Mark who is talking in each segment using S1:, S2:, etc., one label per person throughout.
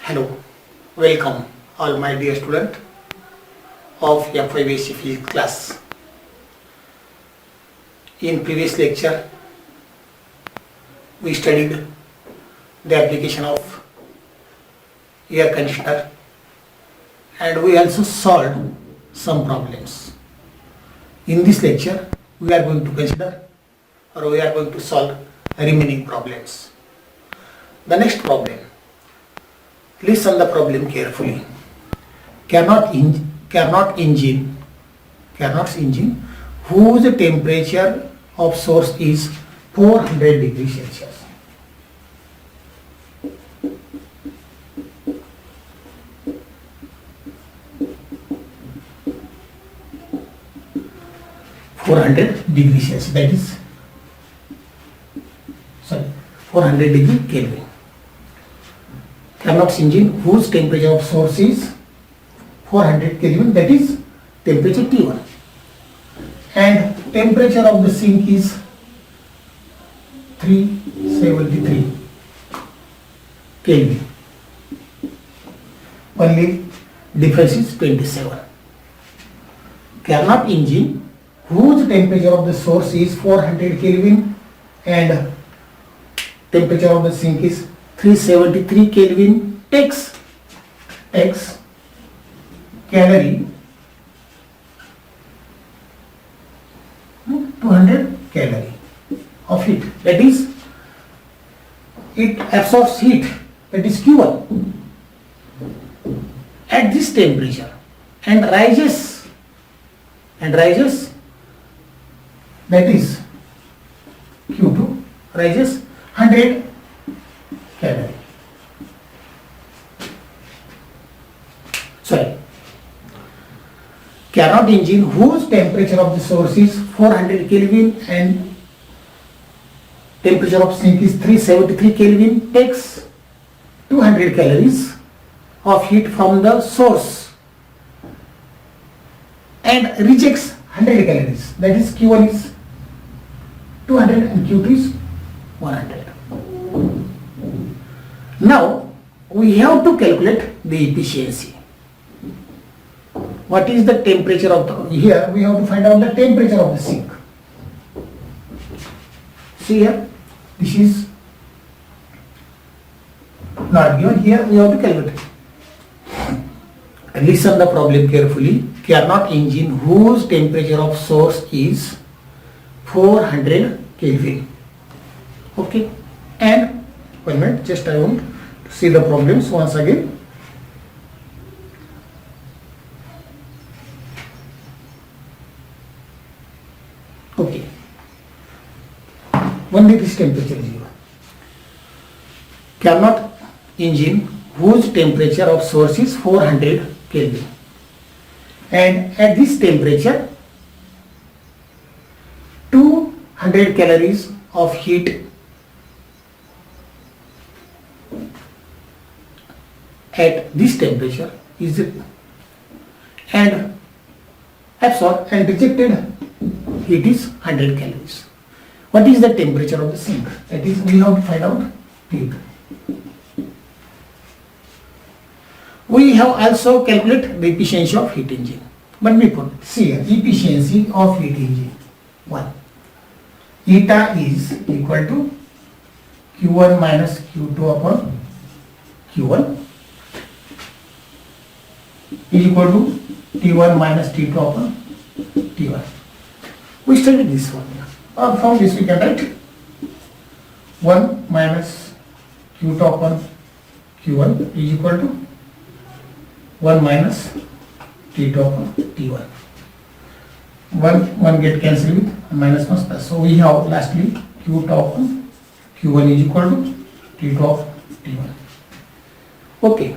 S1: Hello, welcome all my dear student of FYBSc physics class. In previous lecture, we studied the application of air conditioner and we also solved some problems. In this lecture, we are going to consider or we are going to solve remaining problems. The next problem. Listen the problem carefully. Carnot engine whose temperature of source is 400 degrees Celsius. That is 400 degree Kelvin. Carnot engine whose temperature of source is 400 Kelvin, that is temperature T1, and temperature of the sink is 373 Kelvin. Only difference is 27. Carnot engine whose temperature of the source is 400 Kelvin and temperature of the sink is 373 Kelvin takes calorie 200 calorie of heat, that is it absorbs heat, that is Q1 at this temperature and rises, that is Q2 rises 100 calorie. Carnot engine whose temperature of the source is 400 Kelvin and temperature of sink is 373 Kelvin takes 200 calories of heat from the source and rejects 100 calories, that is Q1 is 200 and Q2 is 100. Now we have to calculate the efficiency. What is the temperature of the, here we have to find out the temperature of the sink. See here, this is not given, here we have to calculate. Listen the problem carefully. Carnot engine whose temperature of source is 400 Kelvin. Okay, and 1 minute, just I want to see the problems once again. Okay, only this temperature is given. Carnot engine whose temperature of source is 400 Kelvin and at this temperature 200 calories of heat at this temperature is and absorbed and rejected heat is 100 calories. What is the temperature of the sink? That is, we have to find out heat. We have also calculated the efficiency of heat engine. But before, see here, efficiency of heat engine. 1. Eta is equal to Q1 minus Q2 upon Q1 is equal to T1 minus T2 upon T1. We studied this one. From this we can write 1 minus Q2 upon Q1 is equal to 1 minus T2 upon T1. 1 get cancelled with minus 1 plus. So we have lastly Q2 upon Q1 is equal to T2 of T1. Okay.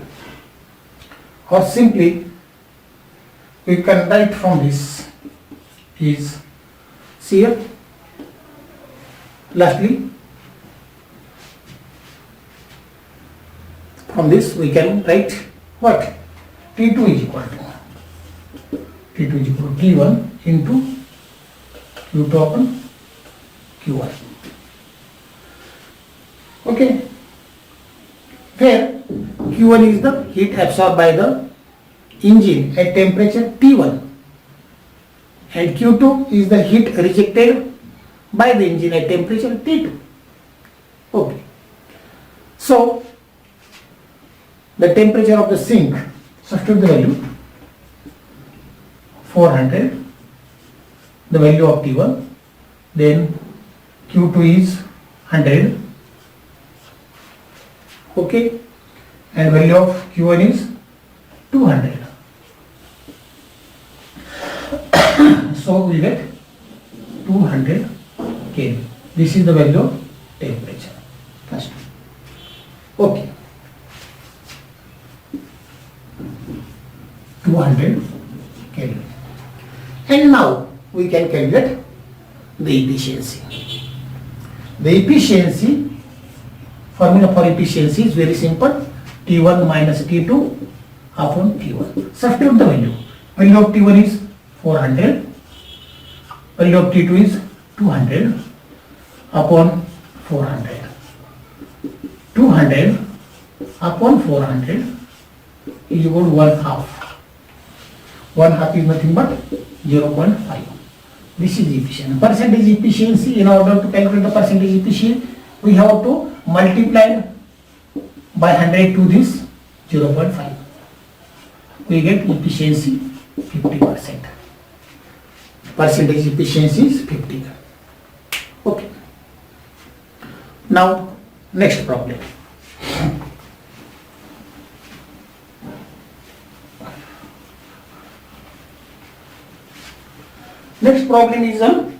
S1: Or simply we can write from this is, see here, lastly from this we can write what? T2 is equal to T1 into Q2 upon Q1. Okay. Where Q1 is the heat absorbed by the engine at temperature T1 and Q2 is the heat rejected by the engine at temperature T2. Okay. So the temperature of the sink, substitute the value 400, the value of T1, then Q2 is 100, okay, and value of Q1 is 200. So we get 200 Kelvin. This is the value of temperature. First. Okay. 200 Kelvin. And now we can calculate the efficiency. The efficiency, formula for efficiency is very simple. T1 minus T2 upon T1. Substitute the value. Value of T1 is 400. Value of T2 is 200 upon 400. 200 upon 400 is equal to 1/2. 1/2 is nothing but 0.5. This is efficiency. Percentage efficiency, in order to calculate the percentage efficiency, we have to multiply by 100 to this 0.5. We get efficiency 50%. Percentage efficiency is 50. Okay. Now, next problem. Next problem is on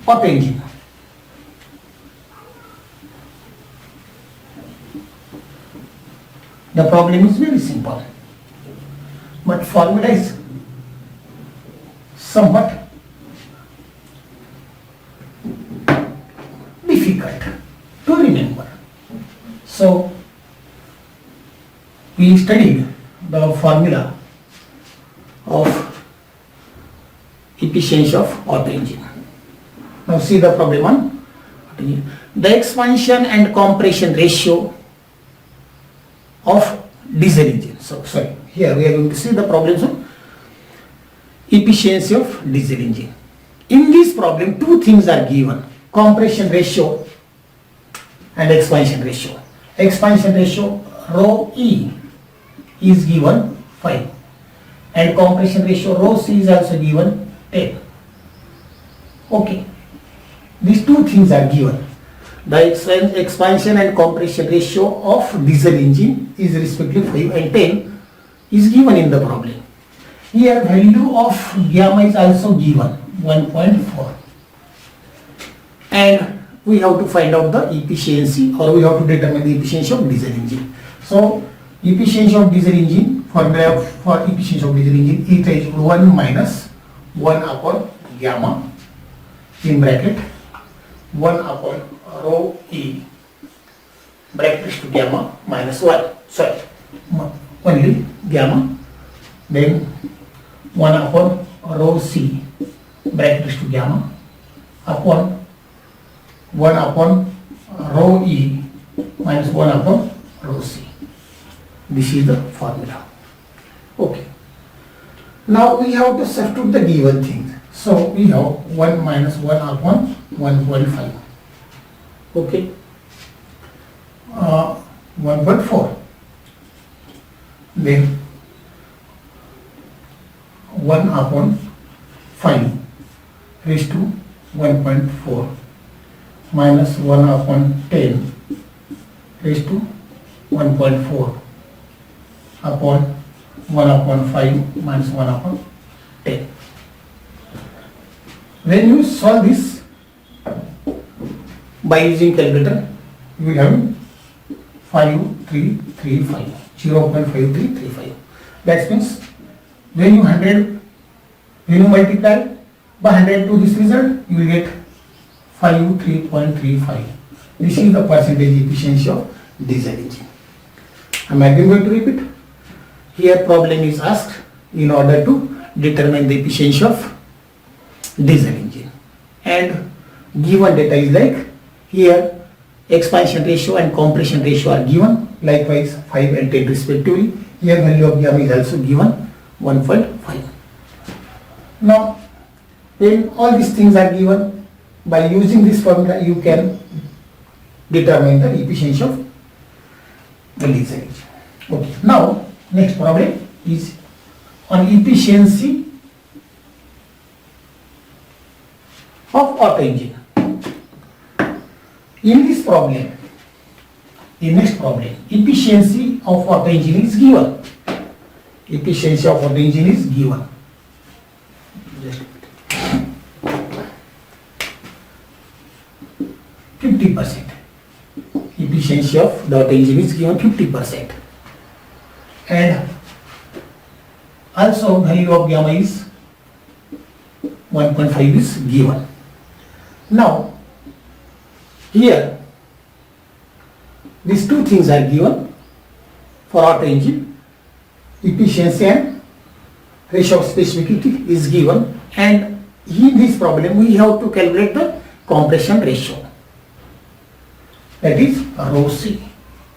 S1: hot engine. The problem is very simple, but formula is somewhat difficult to remember. So we studied the formula of efficiency of hot engine. Now see the problem on hot engine. The expansion and compression ratio of diesel engine. So sorry, here we are going to see the problems of efficiency of diesel engine. In this problem, two things are given: compression ratio and expansion ratio. Expansion ratio rho E is given 5 and compression ratio rho C is also given 10. Okay, these two things are given. The expansion and compression ratio of diesel engine is respectively 5 and 10 is given in the problem. Here value of gamma is also given 1.4 and we have to find out the efficiency, or we have to determine the efficiency of diesel engine. So efficiency of diesel engine, formula for efficiency of diesel engine, it is 1 minus 1 upon gamma in bracket 1 upon rho E bracket to gamma minus 1, sorry, only gamma, then 1 upon rho C bracket to gamma upon 1 upon rho E minus 1 upon rho C. This is the formula. Okay. Now we have to substitute the given things. So we have 1 minus 1 upon 1.5. Okay. 1.4. Then 1 upon 5 raised to 1.4 minus 1 upon 10 raised to 1.4 upon 1 upon 5 minus 1 upon 10. When you solve this by using calculator, you will have 5335, 0.5335. That means when you multiply by 100 to this result, you will get 53.35. This is the percentage efficiency of diesel engine. I am again going to repeat. Here problem is asked in order to determine the efficiency of diesel engine, and given data is like here expansion ratio and compression ratio are given, likewise 5 and 10 respectively. Here value of gamma is also given 1.5. Now when all these things are given, by using this formula you can determine the efficiency of the laser edge. Okay, now next problem is on efficiency of auto engine. In this problem, in next problem, efficiency of auto engine is given. Efficiency of auto engine is given. Just 50%. Efficiency of the auto engine is given 50%. And also value of gamma is 1.5 is given. Now here these two things are given for auto engine. Efficiency and ratio of specificity is given, and in this problem we have to calculate the compression ratio, that is rho C.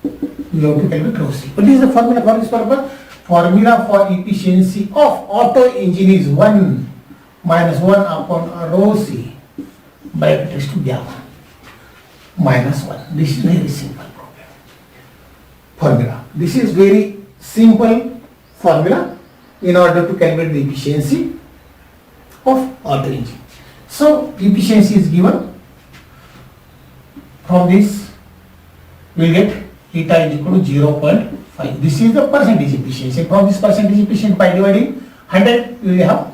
S1: We have to calculate rho C. What is the formula for this purpose? Formula for efficiency of auto engine is 1 minus 1 upon rho C bracket raised to gamma minus 1. This is very simple problem. Formula. This is very simple formula in order to calculate the efficiency of auto engine. So efficiency is given. From this we will get eta is equal to 0.5. This is the percentage efficiency. From this percentage efficiency, by dividing 100 we will have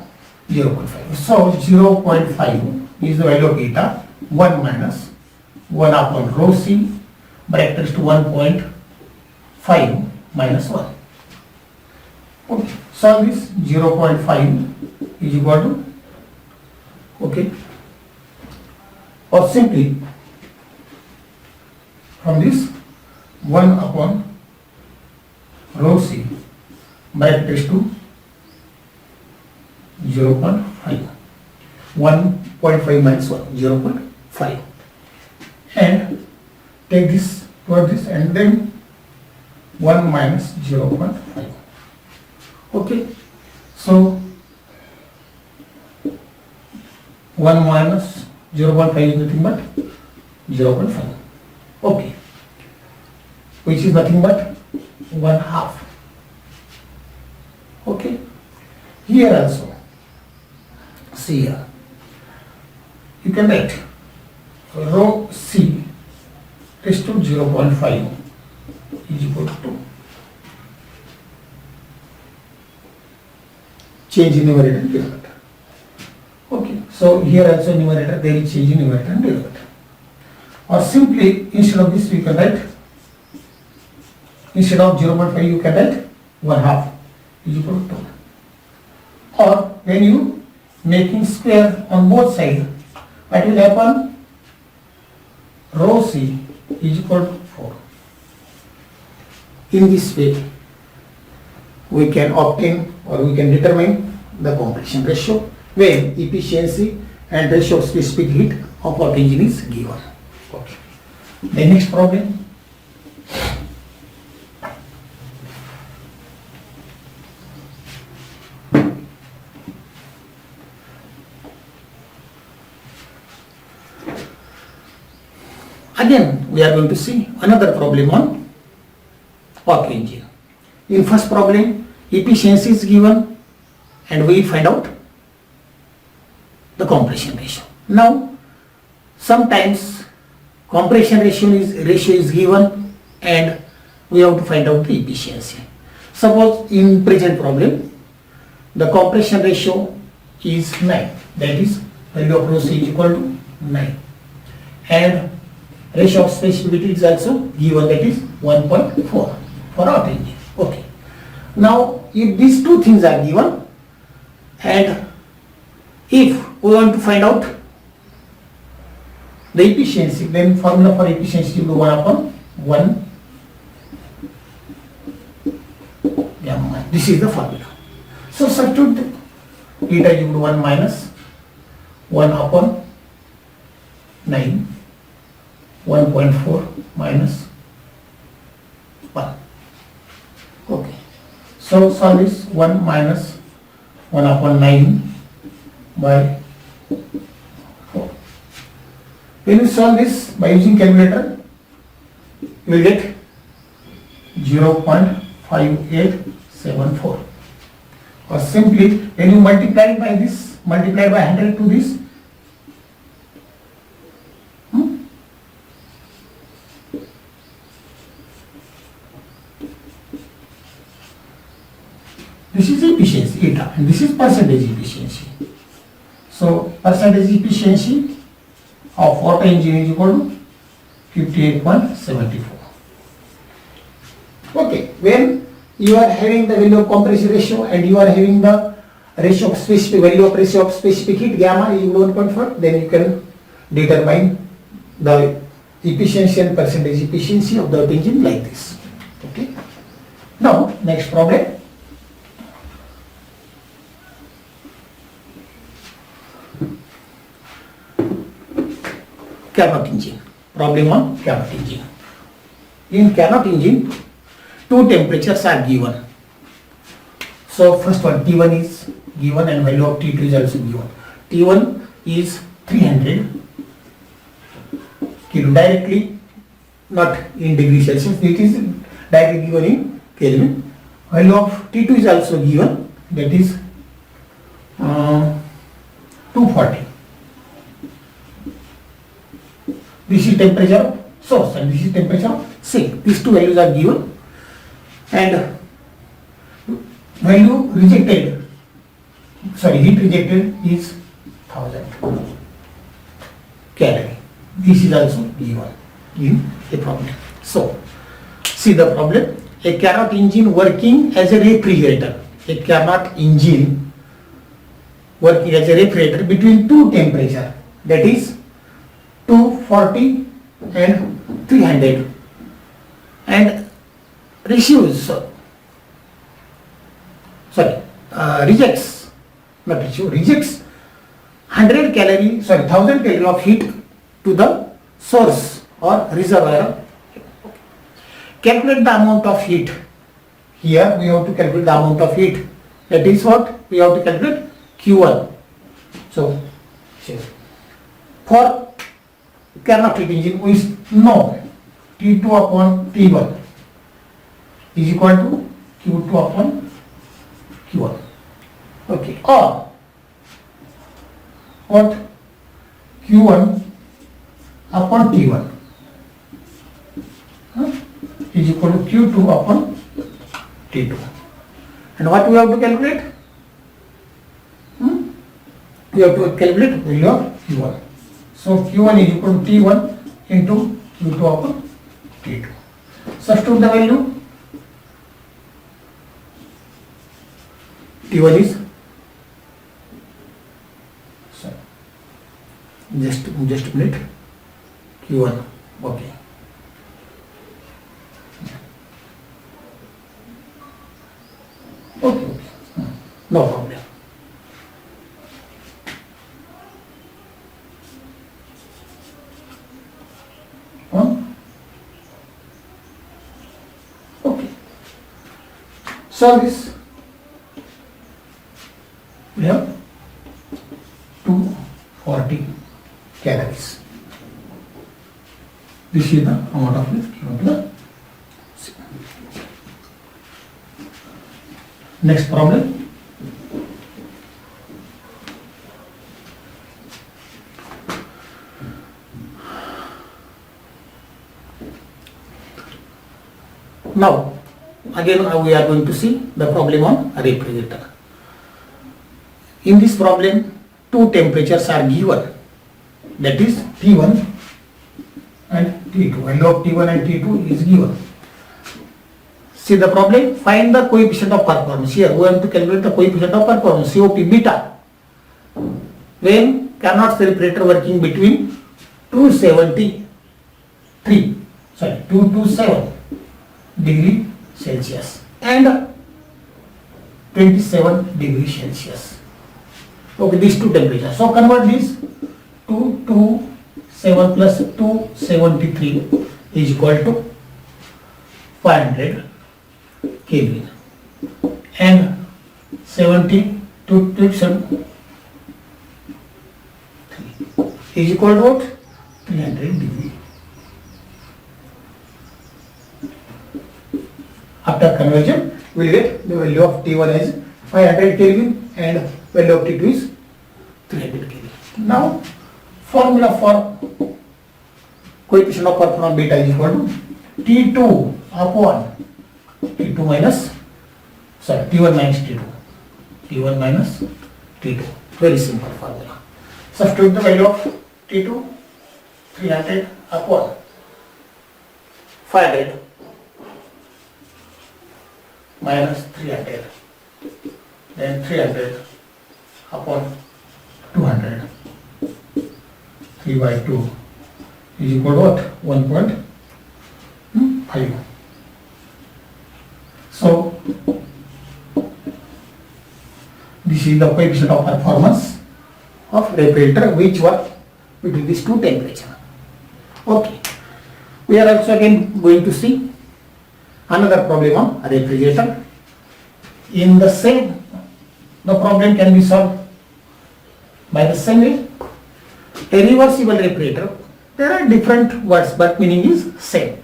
S1: 0.5. So 0.5 is the value of eta. 1 minus 1 upon rho C bracket raised to 1.5 minus 1. Okay. So this 0.5 is equal to, okay, or simply from this 1 upon rho C bracket raised to 0.5. 1.5 minus 1, 0.5, and take this toward this and then 1 minus 0.5. Okay, so 1 minus 0.5 is nothing but 0.5. Okay, which is nothing but 1/2. Okay, here also, see here, you can write rho C raised to 0.5 is equal to 2. Change in numerator and denominator. Okay, so here also numerator there is change in numerator and denominator. Or simply instead of this we can write, instead of 0.5 you can write 1/2 is equal to 2. Or when you making square on both sides, what will happen? Rho C is equal to 4. In this way we can obtain or we can determine the compression ratio when efficiency and ratio of specific heat of auto engine is given. Okay. The next problem. Again we are going to see another problem on auto engine. In first problem efficiency is given and we find out the compression ratio. Now sometimes compression ratio is given and we have to find out the efficiency. Suppose in present problem the compression ratio is 9, that is value of rho C is equal to 9, and ratio of specificity is also given, that is 1.4 for auto engine. Okay. Now if these two things are given and if we want to find out the efficiency, then formula for efficiency will be 1 upon 1 gamma. This is the formula. So substitute eta is equal to 1 minus 1 upon 9 1.4 minus 1. Okay. So solve this 1 minus 1 upon 9 by 4. When you solve this by using calculator, you will get 0.5874. Or simply when you multiply by this, multiply by 100 to this, this is efficiency eta and this is percentage efficiency. So percentage efficiency of water engine is equal to 58.74. Okay, when you are having the value of compression ratio and you are having the ratio of specific value of ratio of specific heat gamma is 1.4, then you can determine the efficiency and percentage efficiency of the engine like this. Okay. Now next problem. Carnot engine. Problem on Carnot engine. In Carnot engine, two temperatures are given. So first one, T1 is given and value of T2 is also given. T1 is 300 kilo directly, not in degree Celsius, it is directly given in Kelvin. Value of T2 is also given, that is 240. This is temperature of source and this is temperature of sink. These two values are given and value rejected, heat rejected is 1000 calorie. This is also given in a problem. So, see the problem. A Carnot engine working as a refrigerator. A Carnot engine working as a refrigerator between two temperatures, that is 240 and 300, and rejects 100 calorie, 1000 calorie of heat to the source or reservoir. Calculate the amount of heat. Here we have to calculate the amount of heat. That is what we have to calculate, Q1. So for Carnot heat engine we know T2 upon T1 is equal to Q2 upon Q1. Okay. Or what, Q1 upon T1 is equal to Q2 upon T2. And what we have to calculate? We have to calculate value of Q1. So Q1 is equal to T1 into Q2 upon T2. Substitute the value. T1 is, just a minute, Q1, okay. Okay, no problem. Okay. So this we have 240 calories. This is the amount of heat given to the. Next problem. Now, again we are going to see the problem on refrigerator. In this problem, two temperatures are given, that is T1 and T2. Value of T1 and T2 is given. See the problem, find the coefficient of performance. Here we have to calculate the coefficient of performance, COP beta, when Carnot refrigerator working between 227 degree Celsius and 27 degree Celsius. Okay, these two temperatures. So convert this to 7 plus 273 is equal to 500 Kelvin, and 70 to 7 is equal to what? 300 degree. After conversion, we will get the value of T1 as 500 Kelvin and value of T2 is 300 Kelvin. Now, formula for coefficient of performance beta is equal to T2 upon T1 minus T2. T1 minus T2. Very simple formula. Substitute the value of T2, 300 upon 500 minus 300, then 300 upon 200, 3 by 2 is equal to what? 1.5. So, this is the coefficient of performance of refrigerator which work between these two temperatures. Okay. We are also again going to see another problem on refrigerator. In the same, the problem can be solved by the same way. A reversible refrigerator, there are different words but meaning is same.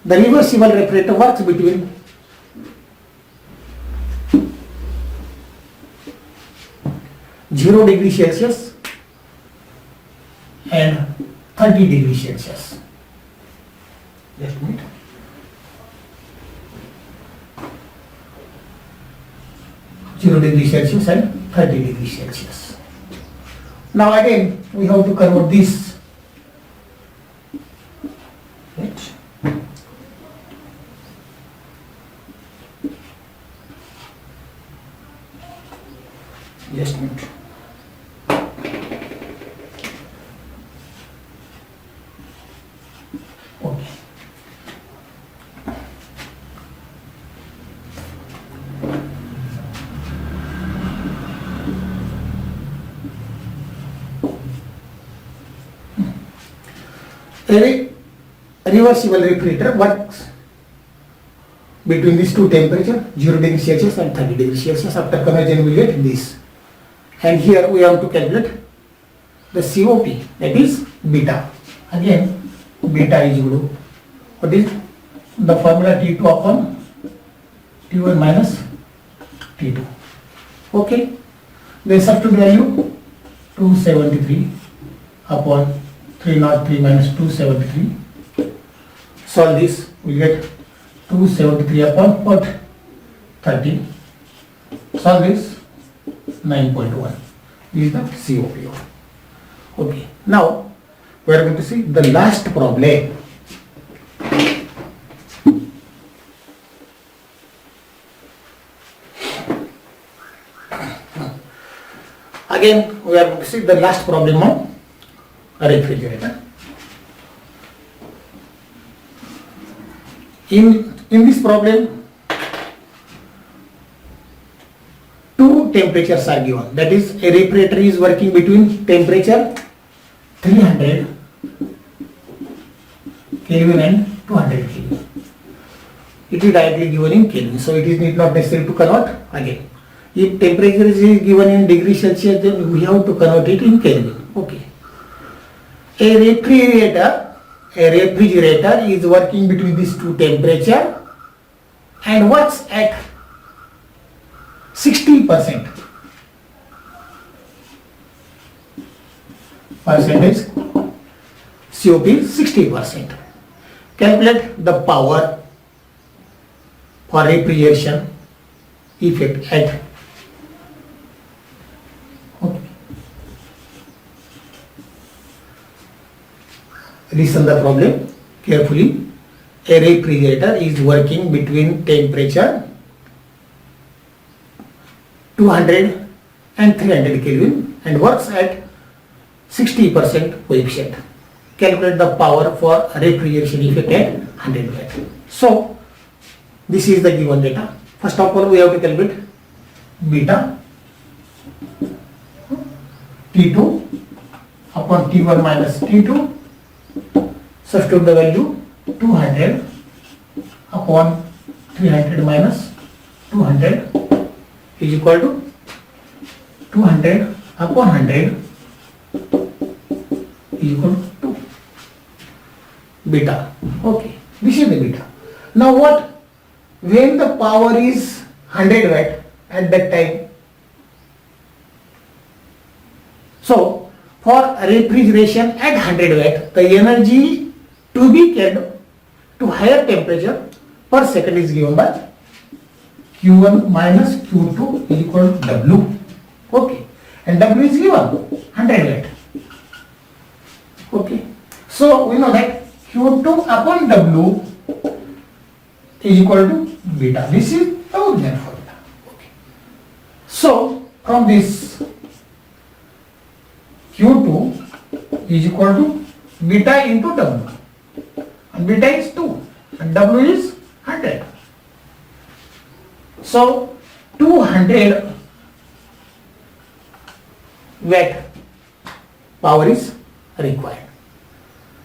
S1: The reversible refrigerator works between 0 degree Celsius and 30 degree Celsius. Just a minute. Degree Celsius and 30 degree Celsius. Now again we have to convert this. Right. Just a minute. Okay. A reversible refrigerator works between these two temperatures, 0 degree Celsius and 30 degree Celsius. After conversion we get this. And here we have to calculate the COP, that is beta. Again, beta is equal to, what is the formula? T2 upon T1 minus T2. Okay. Then substitute value 273 upon 303 minus 273. Solve this, we get 273 upon what? 30. Solve this, 9.1. This is the COP. Okay. Now we are going to see the last problem. Again we are going to see the last problem on a refrigerator. In this problem, two temperatures are given. That is, a refrigerator is working between temperature 300 Kelvin and 200 Kelvin. It is directly given in Kelvin, so it is not necessary to convert again. If temperature is given in degree Celsius, then we have to convert it in Kelvin. Okay. A refrigerator is working between these two temperatures and works at 60%. Percentage COP is 60%. Calculate the power for refrigeration effect at. Listen the problem carefully. A refrigerator is working between temperature 200 and 300 Kelvin and works at 60% coefficient. Calculate the power for refrigeration effect at 100 watt. So this is the given data. First of all, we have to calculate beta, T2, upon T1 minus T2. Substitute the value 200 upon 300 minus 200 is equal to 200 upon 100 is equal to 2 beta. Okay, this is the beta. Now what? When the power is 100 watt at that time, so for refrigeration at 100 watt, the energy to be carried to higher temperature per second is given by Q1 minus Q2 is equal to W. Okay, and W is given 100 watt. Okay, so we know that Q2 upon W is equal to beta. This is the original formula. Okay. So from this Q2 is equal to beta into W, and beta is 2 and W is 100. So 200 watt power is required,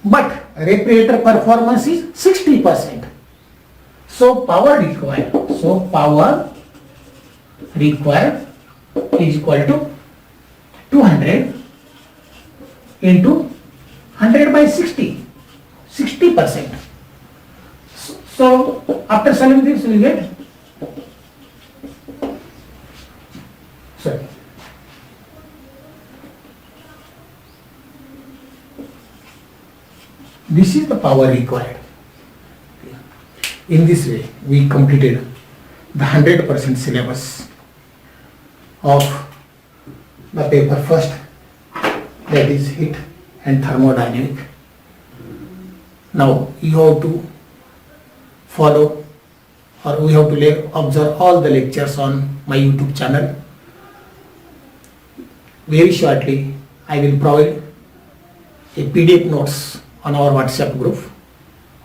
S1: but refrigerator performance is 60%. So power required is equal to 200 into 100 by 60%. So after solving this we get, sorry, this is the power required. In this way we completed the 100% syllabus of the paper first, that is heat and thermodynamic. Now you have to follow, or we have to observe all the lectures on my YouTube channel. Very shortly I will provide a PDF notes on our WhatsApp group.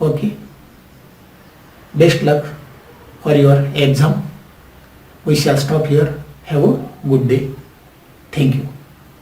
S1: Okay. Best luck for your exam. We shall stop here. Have a good day. Thank you.